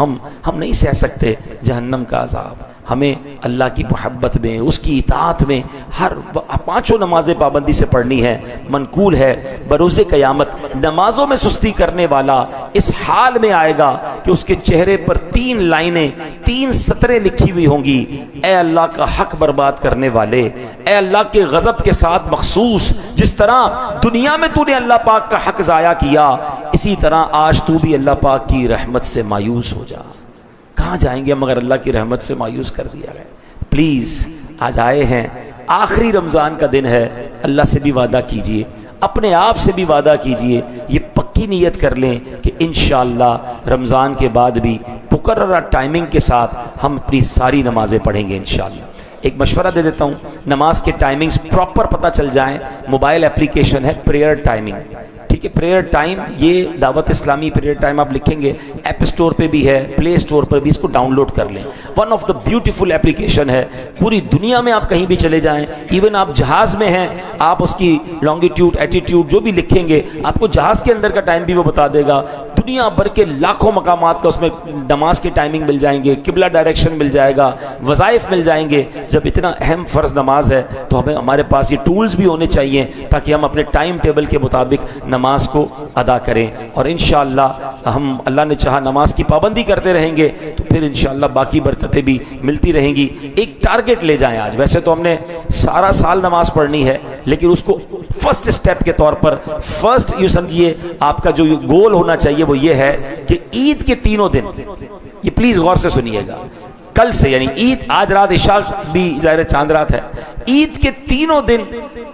ہم نہیں سہ سکتے جہنم کا عذاب۔ ہمیں اللہ کی محبت میں، اس کی اطاعت میں ہر 5 نمازیں پابندی سے پڑھنی ہے۔ منقول ہے بروز قیامت نمازوں میں سستی کرنے والا اس حال میں آئے گا کہ اس کے چہرے پر 3 لائنیں، 3 سطریں لکھی ہوئی ہوں گی، اے اللہ کا حق برباد کرنے والے، اے اللہ کے غضب کے ساتھ مخصوص، جس طرح دنیا میں تو نے اللہ پاک کا حق ضائع کیا اسی طرح آج تو بھی اللہ پاک کی رحمت سے مایوس ہو جا۔ کہاں جائیں گے مگر اللہ کی رحمت سے مایوس کر دیا گیا۔ پلیز آج آئے ہیں، آخری رمضان کا دن ہے، اللہ سے بھی وعدہ کیجئے، اپنے آپ سے بھی وعدہ کیجئے، یہ پکی نیت کر لیں کہ انشاءاللہ رمضان کے بعد بھی مقررہ ٹائمنگ کے ساتھ ہم اپنی ساری نمازیں پڑھیں گے انشاءاللہ۔ ایک مشورہ دے دیتا ہوں، نماز کے ٹائمنگز پراپر پتہ چل جائیں، موبائل اپلیکیشن ہے پریئر ٹائمنگ، ٹھیک ہے. پریئر ٹائم یہ دعوت اسلامی پریئر ٹائم آپ لکھیں گے, ایپ اسٹور پہ بھی ہے, پلے اسٹور پر بھی, اس کو ڈاؤن لوڈ کر لیں. One of the beautiful application ہے, پوری دنیا میں آپ کہیں بھی چلے جائیں, ایون آپ جہاز میں ہیں, آپ اس کی لانگیٹیوڈ ایٹیٹیوڈ جو بھی لکھیں گے آپ کو جہاز کے اندر کا ٹائم بھی وہ بتا دے گا. دنیا بھر کے لاکھوں مقامات کا اس میں نماز کے ٹائمنگ مل جائیں گے, قبلہ ڈائریکشن مل جائے گا, وظائف مل جائیں گے. جب اتنا اہم فرض نماز ہے تو ہمارے پاس یہ ٹولز بھی ہونے چاہیے تاکہ ہم اپنے ٹائم ٹیبل کے مطابق نماز کو ادا کریں. اور انشاءاللہ ہم اللہ نے چاہا نماز کی پابندی کرتے رہیں گے تو پھر انشاءاللہ باقی برکتیں بھی ملتی رہیں گی. ایک ٹارگٹ لے جائیں آج. ویسے تو ہم نے سارا سال نماز پڑھنی ہے, لیکن اس کو فرسٹ اسٹیپ کے طور پر, فرسٹ یوں سمجھیے آپ کا جو گول ہونا چاہیے وہ یہ ہے کہ عید کے تینوں دن, یہ پلیز غور سے سنیے گا, کل سے یعنی عید, آج رات عشاء بھی ظاہر چاند رات ہے, عید کے تینوں دن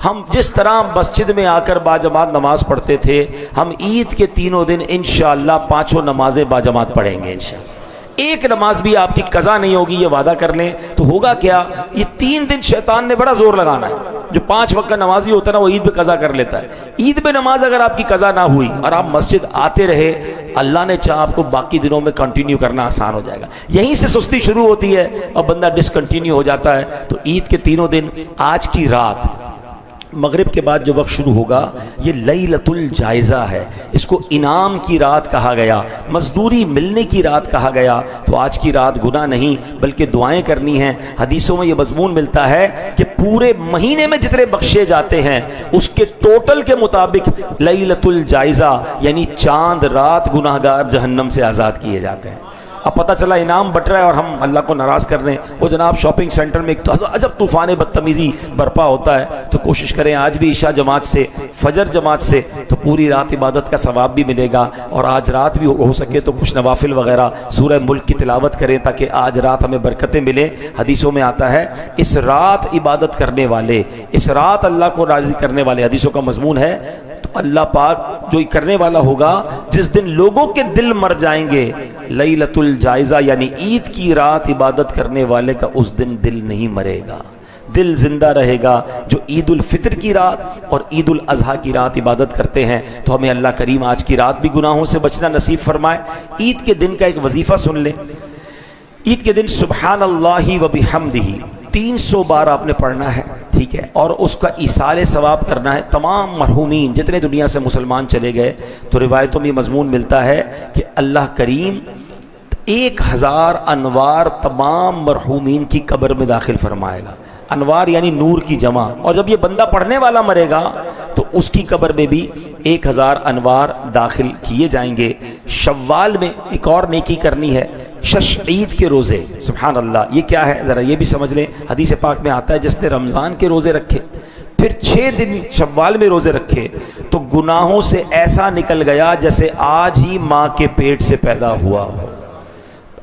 ہم جس طرح مسجد میں آ کر باجماعت نماز پڑھتے تھے, ہم عید کے تینوں دن انشاءاللہ پانچوں نمازیں باجماعت پڑھیں گے انشاءاللہ. ایک نماز بھی آپ کی قضا نہیں ہوگی, یہ وعدہ کر لیں. تو ہوگا کیا, یہ 3 دن شیطان نے بڑا زور لگانا ہے. جو 5 وقت کا نمازی ہوتا ہے نا وہ عید پہ قضا کر لیتا ہے. عید پہ نماز اگر آپ کی قضا نہ ہوئی اور آپ مسجد آتے رہے, اللہ نے چاہا آپ کو باقی دنوں میں کنٹینیو کرنا آسان ہو جائے گا. یہیں سے سستی شروع ہوتی ہے اور بندہ ڈسکنٹینیو ہو جاتا ہے. تو عید کے تینوں دن, آج کی رات مغرب کے بعد جو وقت شروع ہوگا یہ لیلۃ الجائزہ ہے. اس کو انعام کی رات کہا گیا, مزدوری ملنے کی رات کہا گیا. تو آج کی رات گناہ نہیں بلکہ دعائیں کرنی ہیں. حدیثوں میں یہ مضمون ملتا ہے کہ پورے مہینے میں جتنے بخشے جاتے ہیں اس کے ٹوٹل کے مطابق لیلۃ الجائزہ یعنی چاند رات گناہگار جہنم سے آزاد کیے جاتے ہیں. اب پتہ چلا انعام بٹ رہا ہے اور ہم اللہ کو ناراض کر رہے ہیں. وہ جناب شاپنگ سینٹر میں ایک عجب طوفان بدتمیزی برپا ہوتا ہے. تو کوشش کریں آج بھی عشاء جماعت سے, فجر جماعت سے, تو پوری رات عبادت کا ثواب بھی ملے گا. اور آج رات بھی ہو سکے تو کچھ نوافل وغیرہ سورہ ملک کی تلاوت کریں تاکہ آج رات ہمیں برکتیں ملیں. حدیثوں میں آتا ہے اس رات عبادت کرنے والے, اس رات اللہ کو راضی کرنے والے, حدیثوں کا مضمون ہے, تو اللہ پاک جو کرنے والا ہوگا جس دن لوگوں کے دل مر جائیں گے, لیلۃ الجائزہ یعنی عید کی رات عبادت کرنے والے کا اس دن دل نہیں مرے گا, دل زندہ رہے گا. جو عید الفطر کی رات اور عید الاضحیٰ کی رات عبادت کرتے ہیں, تو ہمیں اللہ کریم آج کی رات بھی گناہوں سے بچنا نصیب فرمائے. عید کے دن کا ایک وظیفہ سن لیں. عید کے دن سبحان اللہ و بحمدہ 300 بار آپ نے پڑھنا ہے, ٹھیک ہے, اور اس کا ایصال ثواب کرنا ہے تمام مرحومین جتنے دنیا سے مسلمان چلے گئے. تو روایتوں میں مضمون ملتا ہے کہ اللہ کریم 1000 انوار تمام مرحومین کی قبر میں داخل فرمائے گا. انوار یعنی نور کی جمع. اور جب یہ بندہ پڑھنے والا مرے گا تو اس کی قبر میں بھی 1000 انوار داخل کیے جائیں گے. شوال میں ایک اور نیکی کرنی ہے, شش عید کے روزے. سبحان اللہ, یہ کیا ہے ذرا یہ بھی سمجھ لیں. حدیث پاک میں آتا ہے جس نے رمضان کے روزے رکھے پھر 6 دن شوال میں روزے رکھے تو گناہوں سے ایسا نکل گیا جیسے آج ہی ماں کے پیٹ سے پیدا ہوا ہو.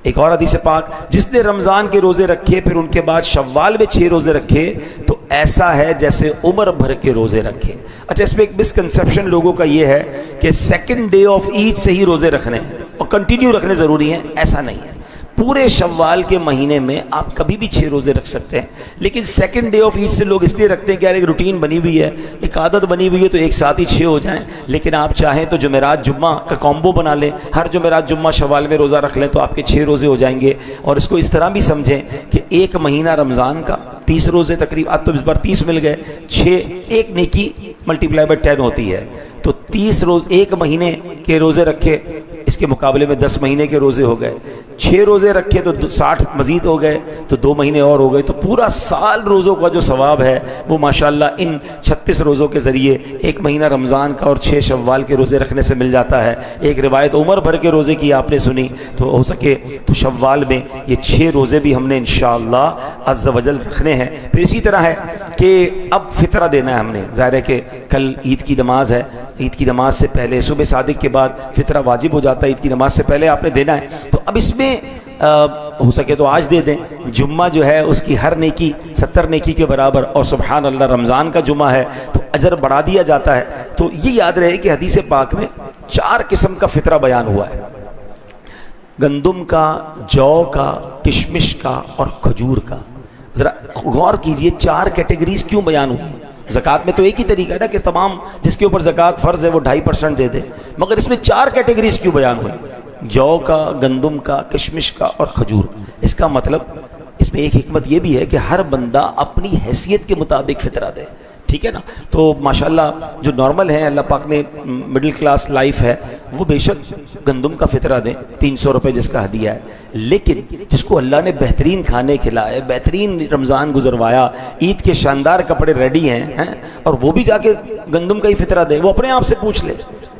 ایک اور حدیث پاک, جس نے رمضان کے روزے رکھے پھر ان کے بعد شوال میں 6 روزے رکھے تو ایسا ہے جیسے عمر بھر کے روزے رکھے. اچھا, اس میں ایک مسکنسیپشن لوگوں کا یہ ہے کہ سیکنڈ ڈے آف عید سے ہی روزے رکھنے اور کنٹینیو رکھنے ضروری ہیں. ایسا نہیں ہے. پورے شوال کے مہینے میں آپ کبھی بھی 6 روزے رکھ سکتے ہیں, لیکن سیکنڈ ڈے آف عید سے لوگ اس لیے رکھتے ہیں کہ یار ایک روٹین بنی ہوئی ہے, ایک عادت بنی ہوئی ہے تو ایک ساتھ ہی 6 ہو جائیں. لیکن آپ چاہیں تو جمعرات جمعہ کا کومبو بنا لیں, ہر جمعرات جمعہ شوال میں روزہ رکھ لیں تو آپ کے 6 روزے ہو جائیں گے. اور اس کو اس طرح بھی سمجھیں کہ ایک مہینہ رمضان کا 30 روزے تقریباً, آج تو اس بار 30 مل گئے, 6 ایک نیکی ملٹیپلائی بائی 10 ہوتی ہے. تو 30 روز ایک مہینے کے روزے رکھے, اس کے مقابلے میں 10 مہینے کے روزے ہو گئے. 6 روزے رکھے تو 60 مزید ہو گئے, تو 2 مہینے اور ہو گئے. تو پورا سال روزوں کا جو ثواب ہے وہ ماشاءاللہ ان 36 روزوں کے ذریعے ایک مہینہ رمضان کا اور 6 شوال کے روزے رکھنے سے مل جاتا ہے. ایک روایت عمر بھر کے روزے کی آپ نے سنی, تو ہو سکے تو شوال میں یہ 6 روزے بھی ہم نے انشاءاللہ عز و جل رکھنے ہیں. پھر اسی طرح ہے کہ اب فطرہ دینا ہے ہم نے. ظاہر ہے کہ کل عید کی نماز ہے, عید کی نماز سے پہلے صبح صادق کے بعد فطرہ واجب ہو جاتا ہے, عید کی نماز سے پہلے آپ نے دینا ہے. تو اب اس میں ہو سکے تو آج دے دیں. جمعہ جو ہے اس کی ہر نیکی 70 نیکی کے برابر, اور سبحان اللہ رمضان کا جمعہ ہے تو اجر بڑھا دیا جاتا ہے. تو یہ یاد رہے کہ حدیث پاک میں 4 قسم کا فطرہ بیان ہوا ہے, گندم کا, جو کا, کشمش کا اور کھجور کا. ذرا غور کیجئے 4 کیٹیگریز کیوں بیان ہوئی. زکوٰۃ میں تو ایک ہی طریقہ ہے نا کہ تمام جس کے اوپر زکوٰۃ فرض ہے وہ 2.5% دے دے، مگر اس میں 4 کیٹیگریز کیوں بیان ہوئی؟ جو کا، گندم کا، کشمش کا اور کھجور کا۔ اس کا مطلب اس میں ایک حکمت یہ بھی ہے کہ ہر بندہ اپنی حیثیت کے مطابق فطرہ دے، ٹھیک ہے نا؟ تو ماشاءاللہ جو نارمل ہیں، اللہ پاک نے مڈل کلاس لائف ہے، وہ بے شک گندم کا فطرہ دیں، 300 روپے جس کا ہدیہ ہے، لیکن جس کو اللہ نے بہترین کھانے کھلائے، بہترین رمضان گزروایا، عید کے شاندار کپڑے ریڈی ہیں اور وہ بھی جا کے گندم کا ہی فطرہ دے، وہ اپنے آپ سے پوچھ لے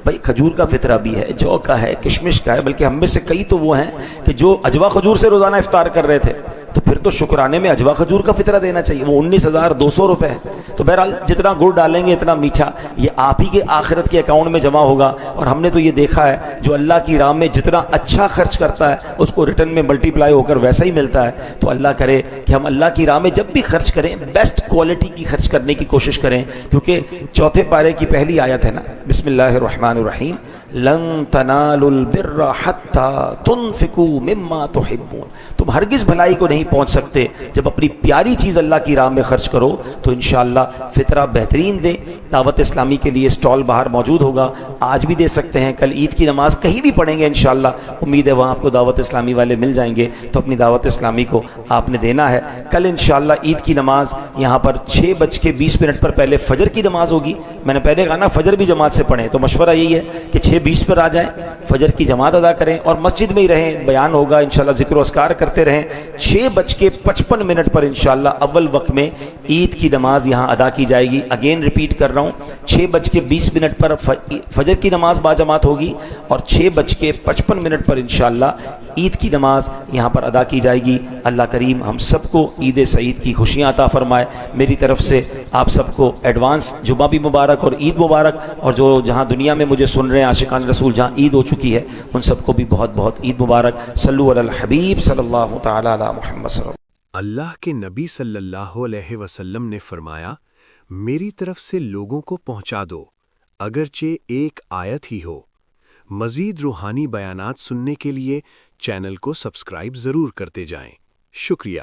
بھائی کھجور کا فطرہ بھی ہے، جو کا ہے، کشمش کا ہے، بلکہ ہم میں سے کئی تو وہ ہیں کہ جو اجوا کھجور سے روزانہ افطار کر رہے تھے، تو پھر تو شکرانے میں اجوا کھجور کا فطرہ دینا چاہیے، وہ 19,200 روپے ہے۔ تو بہرحال جتنا گڑ ڈالیں گے اتنا میٹھا، یہ آپ ہی کے آخرت کے اکاؤنٹ میں جمع ہوگا، اور ہم نے تو یہ دیکھا ہے جو اللہ کی راہ میں جتنا اچھا خرچ کرتا ہے اس کو ریٹرن میں ملٹی پلائی ہو کر ویسا ہی ملتا ہے۔ تو اللہ کرے کہ ہم اللہ کی راہ میں جب بھی خرچ کریں بیسٹ کوالٹی کی خرچ کرنے کی کوشش کریں، کیونکہ 4 پارے کی پہلی آیت ہے نا، بسم اللہ الرحمن الرحیم، لن تنالوا البر حتى تنفقوا مما تحبون، تم ہرگز بھلائی کو نہیں پہنچ سکتے جب اپنی پیاری چیز اللہ کی راہ میں خرچ کرو۔ تو انشاءاللہ فطرہ بہترین دیں، دعوت اسلامی کے لیے اسٹال باہر موجود ہوگا، آج بھی دے سکتے ہیں، کل عید کی نماز کہیں بھی پڑھیں گے انشاءاللہ، امید ہے وہاں آپ کو دعوت اسلامی والے مل جائیں گے، تو اپنی دعوت اسلامی کو آپ نے دینا ہے۔ کل انشاءاللہ عید کی نماز یہاں پر 6:20 پر پہلے فجر کی نماز ہوگی، میں نے پہلے کہا نا فجر بھی جماعت سے پڑھیں، تو مشورہ یہی ہے کہ 6:20 پر آ جائیں، فجر کی جماعت ادا کریں اور مسجد میں ہی رہیں، بیان ہوگا انشاءاللہ، ذکر و اذکار کرتے رہیں۔ 6:55 پر انشاءاللہ اول وقت میں عید کی نماز یہاں ادا کی جائے گی۔ اگین ریپیٹ کر رہا ہوں، 6:20 پر فجر کی نماز با جماعت ہوگی اور 6:55 پر انشاءاللہ عید کی نماز یہاں پر ادا کی جائے گی۔ اللہ کریم ہم سب کو عید سعید کی خوشیاں عطا فرمائے۔ میری طرف سے آپ سب کو ایڈوانس جمعہ بھی مبارک اور عید مبارک، اور جو جہاں دنیا میں مجھے سن رہے ہیں عاشقان رسول جہاں عید ہو چکی ہے ان سب کو بھی بہت بہت عید مبارک۔ صلو علی الحبیب صلی اللہ تعالی علی محمد صلی اللہ۔ اللہ کے نبی صلی اللہ علیہ وسلم نے فرمایا، میری طرف سے لوگوں کو پہنچا دو اگرچہ ایک آیت ہی ہو۔ مزید روحانی بیانات سننے کے لیے چینل کو سبسکرائب ضرور کرتے جائیں۔ شکریہ۔